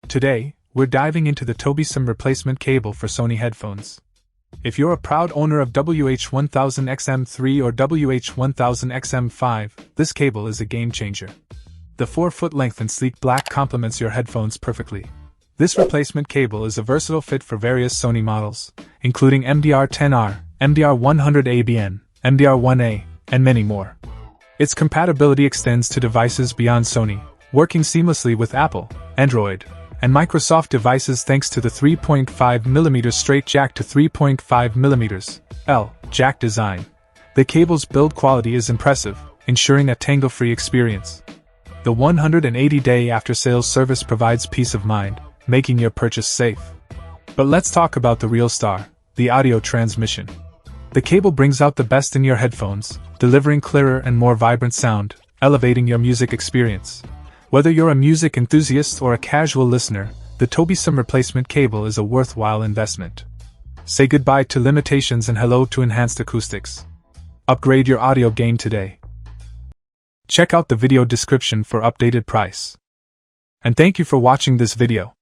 Today, we're diving into the Tobysome replacement cable for Sony headphones. If you're a proud owner of WH-1000XM3 or WH-1000XM5, this cable is a game changer. The 4-foot length and sleek black complements your headphones perfectly. This replacement cable is a versatile fit for various Sony models, including MDR-10R, MDR-100ABN, MDR-1A, and many more. Its compatibility extends to devices beyond Sony, working seamlessly with Apple, Android, and Microsoft devices thanks to the 3.5mm straight jack to 3.5mm L jack design. The cable's build quality is impressive, ensuring a tangle-free experience. The 180-day after-sales service provides peace of mind, making your purchase safe. But let's talk about the real star, the audio transmission. The cable brings out the best in your headphones, delivering clearer and more vibrant sound, elevating your music experience. Whether you're a music enthusiast or a casual listener, the Tobysome replacement cable is a worthwhile investment. Say goodbye to limitations and hello to enhanced acoustics. Upgrade your audio game today. Check out the video description for updated price. And thank you for watching this video.